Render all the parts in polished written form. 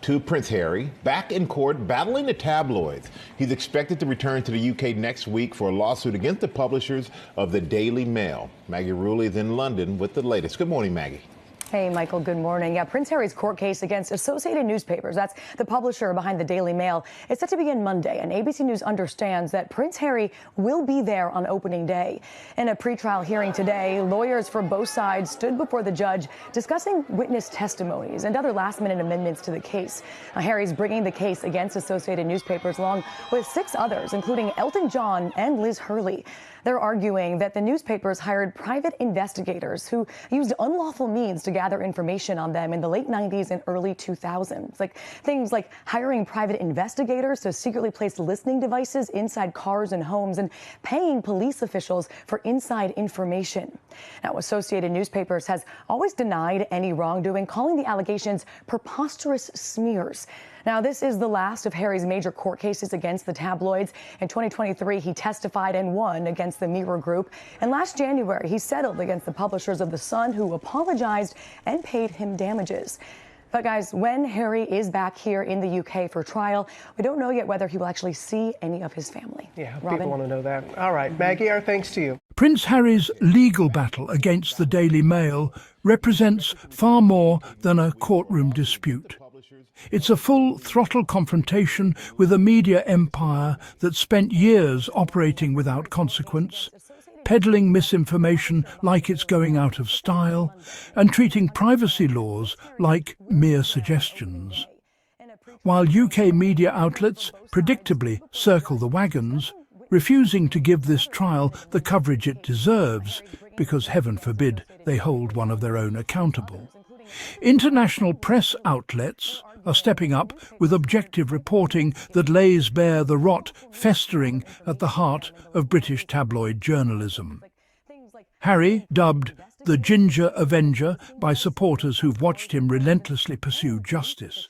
to Prince Harry, back in court battling the tabloids. He's expected to return to the UK next week for a lawsuit against the publishers of the Daily Mail. Maggie Rulli is in London with the latest. Good morning, Maggie. Hey, Michael, good morning. Prince Harry's court case against Associated Newspapers, that's the publisher behind the Daily Mail, is set to begin Monday, and ABC News understands that Prince Harry will be there on opening day. In a pretrial hearing today, lawyers for both sides stood before the judge discussing witness testimonies and other last-minute amendments to the case. Harry's bringing the case against Associated Newspapers along with 6 others, including Elton John and Liz Hurley. They're arguing that the newspapers hired private investigators who used unlawful means to gather information on them in the late 90s and early 2000s. Things like hiring private investigators to secretly place listening devices inside cars and homes and paying police officials for inside information. Now, Associated Newspapers has always denied any wrongdoing, calling the allegations preposterous smears. Now, this is the last of Harry's major court cases against the tabloids. In 2023, he testified and won against the Mirror Group. And last January, he settled against the publishers of The Sun, who apologized and paid him damages. But guys, when Harry is back here in the UK for trial, we don't know yet whether he will actually see any of his family. Yeah, Robin? People want to know that. All right, Maggie, our thanks to you. Prince Harry's legal battle against the Daily Mail represents far more than a courtroom dispute. It's a full-throttle confrontation with a media empire that spent years operating without consequence, peddling misinformation like it's going out of style, and treating privacy laws like mere suggestions. While UK media outlets predictably circle the wagons, refusing to give this trial the coverage it deserves, because heaven forbid they hold one of their own accountable. International press outlets are stepping up with objective reporting that lays bare the rot festering at the heart of British tabloid journalism. Harry, dubbed the Ginger Avenger by supporters who've watched him relentlessly pursue justice,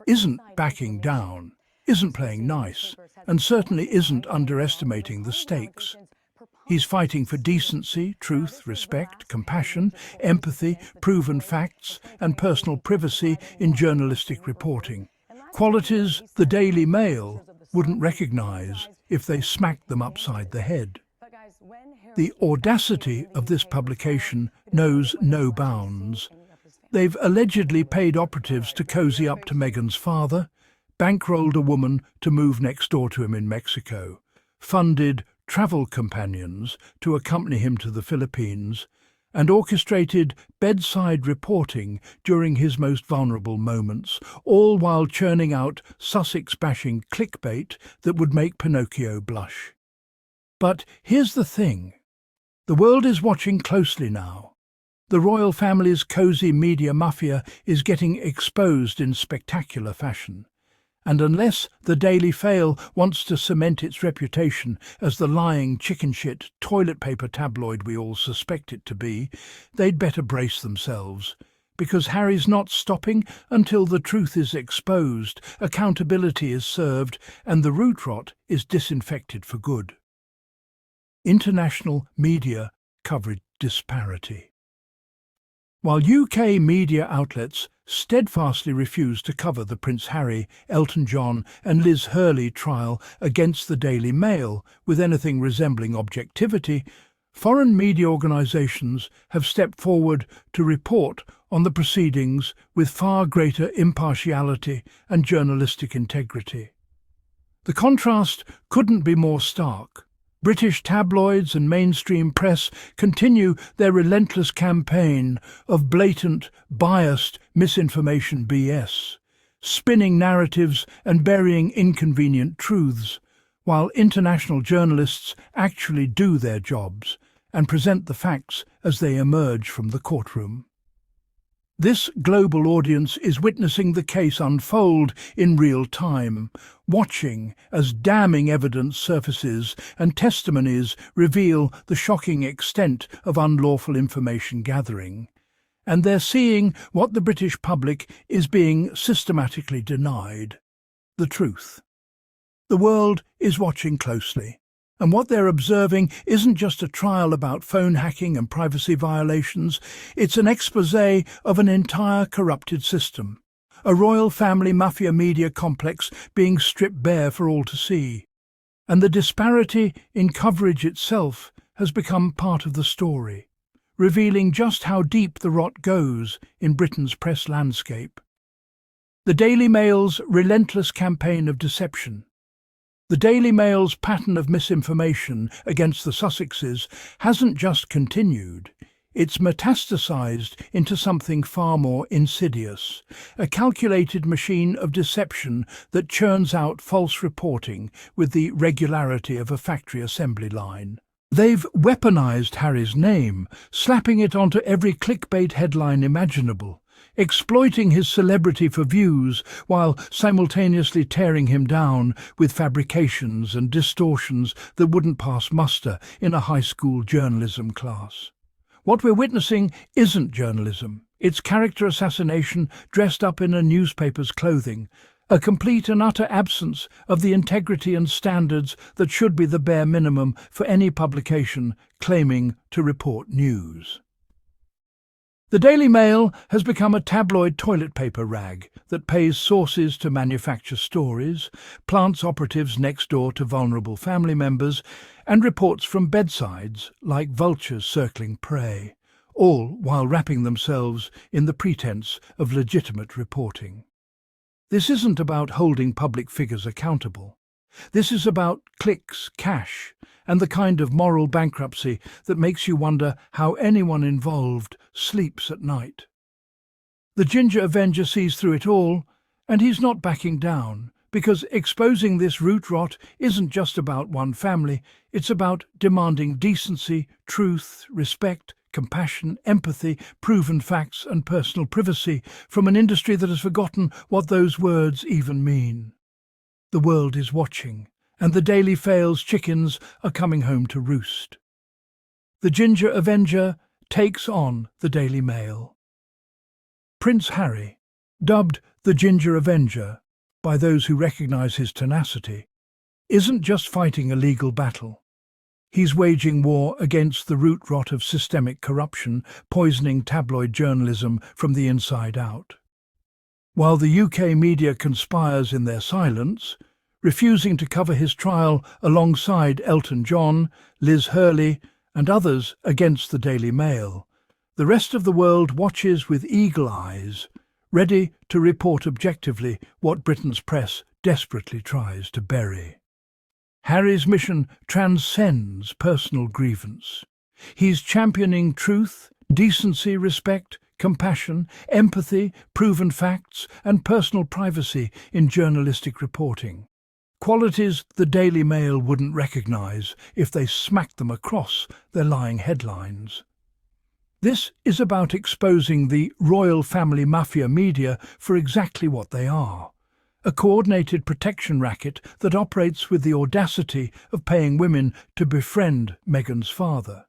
isn't backing down, isn't playing nice, and certainly isn't underestimating the stakes. He's fighting for decency, truth, respect, compassion, empathy, proven facts, and personal privacy in journalistic reporting. Qualities the Daily Mail wouldn't recognise if they smacked them upside the head. The audacity of this publication knows no bounds. They've allegedly paid operatives to cozy up to Meghan's father, bankrolled a woman to move next door to him in Mexico, funded travel companions to accompany him to the Philippines, and orchestrated bedside reporting during his most vulnerable moments, all while churning out Sussex-bashing clickbait that would make Pinocchio blush. But here's the thing. The world is watching closely now. The royal family's cosy media mafia is getting exposed in spectacular fashion. And unless the Daily Fail wants to cement its reputation as the lying chicken-shit toilet paper tabloid we all suspect it to be, they'd better brace themselves, because Harry's not stopping until the truth is exposed, accountability is served, and the root rot is disinfected for good. International media coverage disparity. While UK media outlets steadfastly refuse to cover the Prince Harry, Elton John and Liz Hurley trial against the Daily Mail with anything resembling objectivity, foreign media organisations have stepped forward to report on the proceedings with far greater impartiality and journalistic integrity. The contrast couldn't be more stark. British tabloids and mainstream press continue their relentless campaign of blatant, biased misinformation BS, spinning narratives and burying inconvenient truths, while international journalists actually do their jobs and present the facts as they emerge from the courtroom. This global audience is witnessing the case unfold in real time, watching as damning evidence surfaces and testimonies reveal the shocking extent of unlawful information gathering. And they're seeing what the British public is being systematically denied: the truth. The world is watching closely. And what they're observing isn't just a trial about phone hacking and privacy violations, it's an exposé of an entire corrupted system, a royal family mafia media complex being stripped bare for all to see. And the disparity in coverage itself has become part of the story, revealing just how deep the rot goes in Britain's press landscape. The Daily Mail's relentless campaign of deception. The Daily Mail's pattern of misinformation against the Sussexes hasn't just continued, it's metastasized into something far more insidious, a calculated machine of deception that churns out false reporting with the regularity of a factory assembly line. They've weaponized Harry's name, slapping it onto every clickbait headline imaginable, exploiting his celebrity for views while simultaneously tearing him down with fabrications and distortions that wouldn't pass muster in a high school journalism class. What we're witnessing isn't journalism. It's character assassination dressed up in a newspaper's clothing, a complete and utter absence of the integrity and standards that should be the bare minimum for any publication claiming to report news. The Daily Mail has become a tabloid toilet paper rag that pays sources to manufacture stories, plants operatives next door to vulnerable family members, and reports from bedsides like vultures circling prey, all while wrapping themselves in the pretense of legitimate reporting. This isn't about holding public figures accountable. This is about clicks, cash, and the kind of moral bankruptcy that makes you wonder how anyone involved sleeps at night. The Ginger Avenger sees through it all, and he's not backing down, because exposing this root rot isn't just about one family, it's about demanding decency, truth, respect, compassion, empathy, proven facts and personal privacy from an industry that has forgotten what those words even mean. The world is watching, and the Daily Mail's chickens are coming home to roost. The Ginger Avenger takes on the Daily Mail. Prince Harry, dubbed the Ginger Avenger by those who recognise his tenacity, isn't just fighting a legal battle. He's waging war against the root rot of systemic corruption, poisoning tabloid journalism from the inside out. While the UK media conspires in their silence, refusing to cover his trial alongside Elton John, Liz Hurley, and others against the Daily Mail, the rest of the world watches with eagle eyes, ready to report objectively what Britain's press desperately tries to bury. Harry's mission transcends personal grievance. He's championing truth, decency, respect, compassion, empathy, proven facts, and personal privacy in journalistic reporting. Qualities the Daily Mail wouldn't recognise if they smacked them across their lying headlines. This is about exposing the royal family mafia media for exactly what they are. A coordinated protection racket that operates with the audacity of paying women to befriend Meghan's father,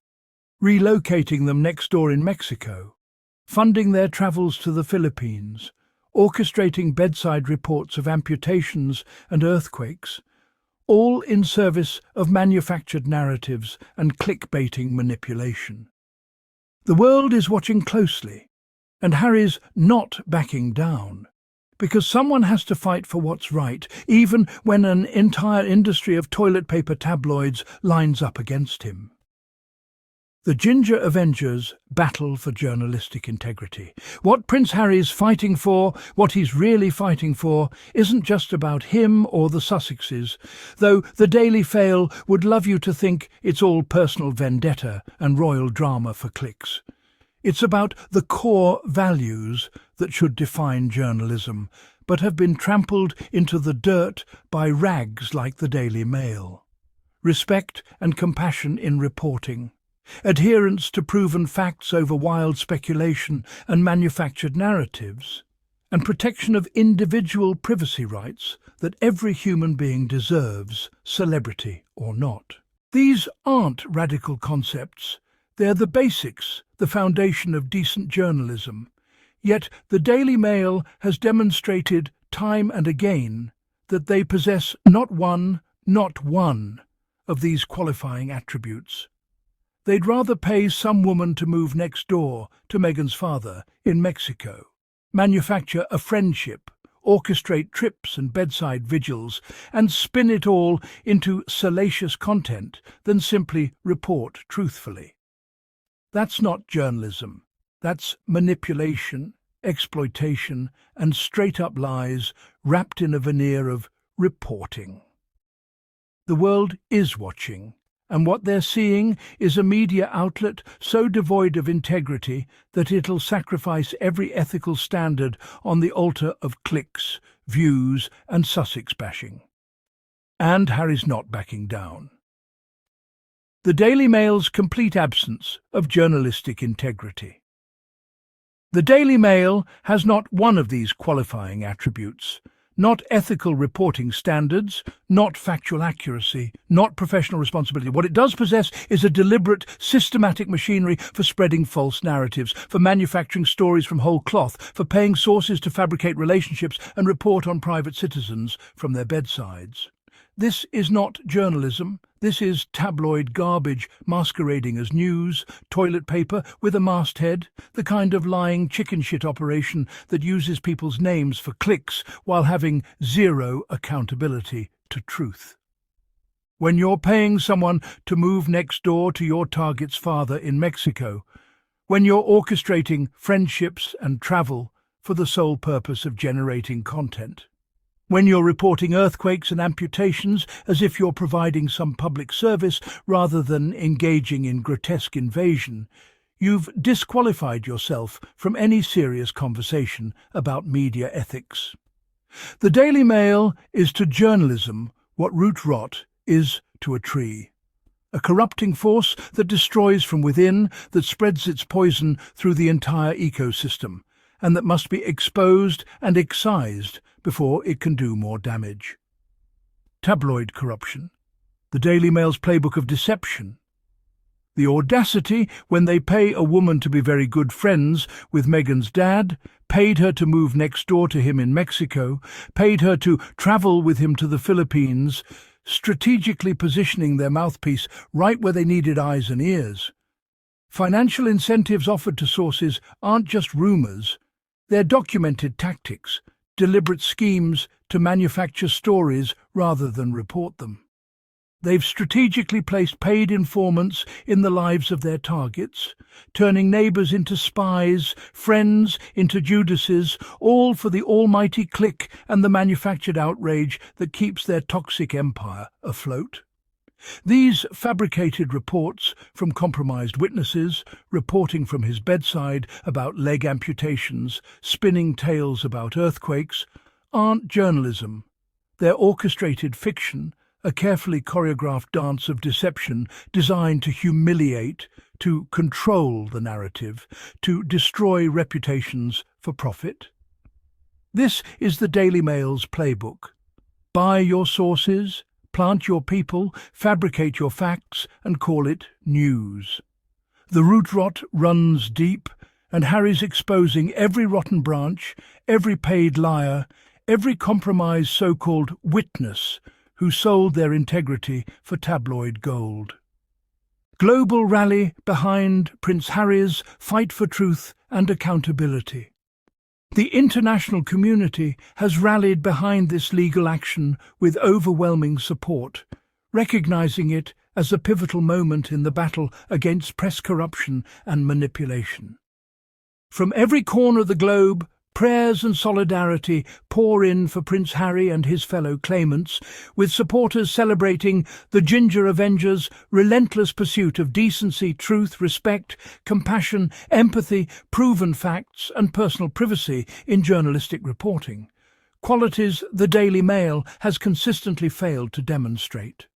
relocating them next door in Mexico, funding their travels to the Philippines, orchestrating bedside reports of amputations and earthquakes, all in service of manufactured narratives and clickbaiting manipulation. The world is watching closely, and Harry's not backing down, because someone has to fight for what's right, even when an entire industry of toilet paper tabloids lines up against him. The Ginger Avengers battle for journalistic integrity. What Prince Harry's fighting for, what he's really fighting for, isn't just about him or the Sussexes, though the Daily Mail would love you to think it's all personal vendetta and royal drama for clicks. It's about the core values that should define journalism, but have been trampled into the dirt by rags like the Daily Mail. Respect and compassion in reporting. Adherence to proven facts over wild speculation and manufactured narratives, and protection of individual privacy rights that every human being deserves, celebrity or not. These aren't radical concepts. They're the basics, the foundation of decent journalism. Yet the Daily Mail has demonstrated time and again that they possess not one of these qualifying attributes. They'd rather pay some woman to move next door to Meghan's father in Mexico manufacture a friendship, orchestrate trips and bedside vigils, and spin it all into salacious content than simply report truthfully. That's not journalism. That's manipulation, exploitation, and straight-up lies wrapped in a veneer of reporting. The world is watching, and what they're seeing is a media outlet so devoid of integrity that it'll sacrifice every ethical standard on the altar of clicks, views, and Sussex bashing. And Harry's not backing down. The Daily Mail's complete absence of journalistic integrity. The Daily Mail has not one of these qualifying attributes. Not ethical reporting standards, not factual accuracy, not professional responsibility. What it does possess is a deliberate, systematic machinery for spreading false narratives, for manufacturing stories from whole cloth, for paying sources to fabricate relationships and report on private citizens from their bedsides. This is not journalism. This is tabloid garbage masquerading as news, toilet paper with a masthead, the kind of lying chicken shit operation that uses people's names for clicks while having zero accountability to truth. When you're paying someone to move next door to your target's father in Mexico, when you're orchestrating friendships and travel for the sole purpose of generating content, when you're reporting earthquakes and amputations as if you're providing some public service rather than engaging in grotesque invasion, you've disqualified yourself from any serious conversation about media ethics. The Daily Mail is to journalism what root rot is to a tree. A corrupting force that destroys from within, that spreads its poison through the entire ecosystem, and that must be exposed and excised before it can do more damage. Tabloid corruption, the Daily Mail's playbook of deception. The audacity when they pay a woman to be very good friends with Meghan's dad, paid her to move next door to him in Mexico, paid her to travel with him to the Philippines, strategically positioning their mouthpiece right where they needed eyes and ears. Financial incentives offered to sources aren't just rumours, they're documented tactics, deliberate schemes to manufacture stories rather than report them. They've strategically placed paid informants in the lives of their targets, turning neighbours into spies, friends into Judases, all for the almighty click and the manufactured outrage that keeps their toxic empire afloat. These fabricated reports from compromised witnesses, reporting from his bedside about leg amputations, spinning tales about earthquakes, aren't journalism. They're orchestrated fiction, a carefully choreographed dance of deception designed to humiliate, to control the narrative, to destroy reputations for profit. This is the Daily Mail's playbook. Buy your sources, plant your people, fabricate your facts, and call it news. The root rot runs deep, and Harry's exposing every rotten branch, every paid liar, every compromised so-called witness who sold their integrity for tabloid gold. Global rally behind Prince Harry's fight for truth and accountability. The international community has rallied behind this legal action with overwhelming support, recognizing it as a pivotal moment in the battle against press corruption and manipulation. From every corner of the globe, prayers and solidarity pour in for Prince Harry and his fellow claimants, with supporters celebrating the Ginger Avengers' relentless pursuit of decency, truth, respect, compassion, empathy, proven facts and personal privacy in journalistic reporting, qualities the Daily Mail has consistently failed to demonstrate.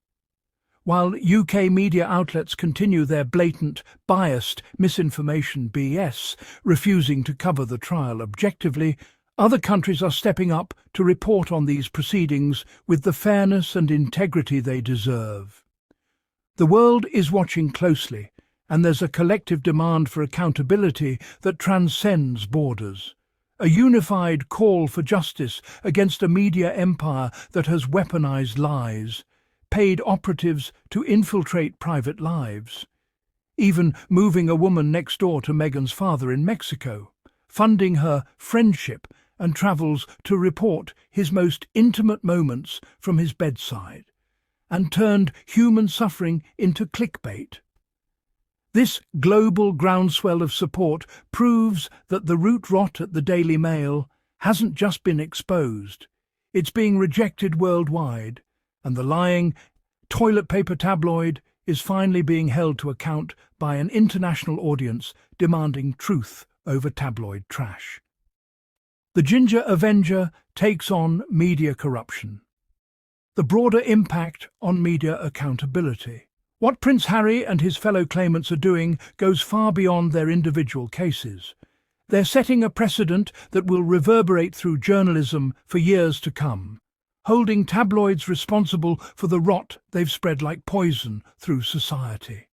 While UK media outlets continue their blatant, biased misinformation BS, refusing to cover the trial objectively, other countries are stepping up to report on these proceedings with the fairness and integrity they deserve. The world is watching closely, and there's a collective demand for accountability that transcends borders. A unified call for justice against a media empire that has weaponized lies, paid operatives to infiltrate private lives, even moving a woman next door to Meghan's father in Mexico, funding her friendship, and travels to report his most intimate moments from his bedside, and turned human suffering into clickbait. This global groundswell of support proves that the root rot at the Daily Mail hasn't just been exposed, it's being rejected worldwide, and the lying toilet paper tabloid is finally being held to account by an international audience demanding truth over tabloid trash. The Ginger Avenger takes on media corruption. The broader impact on media accountability. What Prince Harry and his fellow claimants are doing goes far beyond their individual cases. They're setting a precedent that will reverberate through journalism for years to come, holding tabloids responsible for the rot they've spread like poison through society.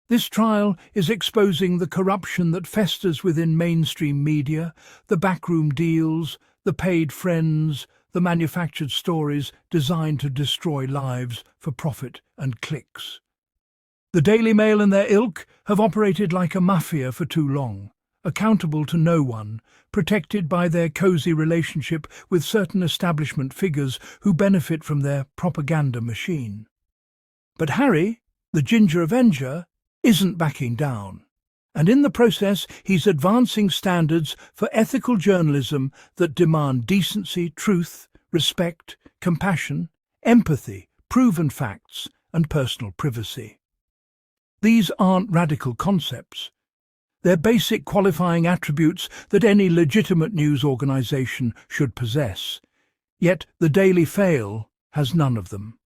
This trial is exposing the corruption that festers within mainstream media, the backroom deals, the paid friends, the manufactured stories designed to destroy lives for profit and clicks. The Daily Mail and their ilk have operated like a mafia for too long, accountable to no one, protected by their cosy relationship with certain establishment figures who benefit from their propaganda machine. But Harry, the Ginger Avenger, isn't backing down. And in the process, he's advancing standards for ethical journalism that demand decency, truth, respect, compassion, empathy, proven facts, and personal privacy. These aren't radical concepts. They're basic qualifying attributes that any legitimate news organization should possess. Yet the Daily Fail has none of them.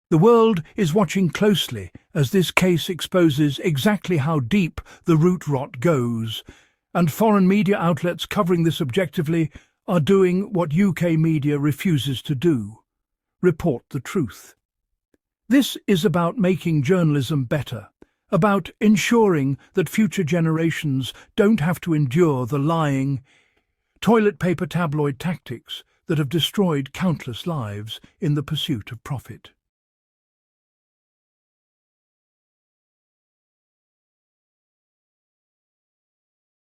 The world is watching closely as this case exposes exactly how deep the root rot goes, and foreign media outlets covering this objectively are doing what UK media refuses to do: report the truth. This is about making journalism better, about ensuring that future generations don't have to endure the lying, toilet paper tabloid tactics that have destroyed countless lives in the pursuit of profit.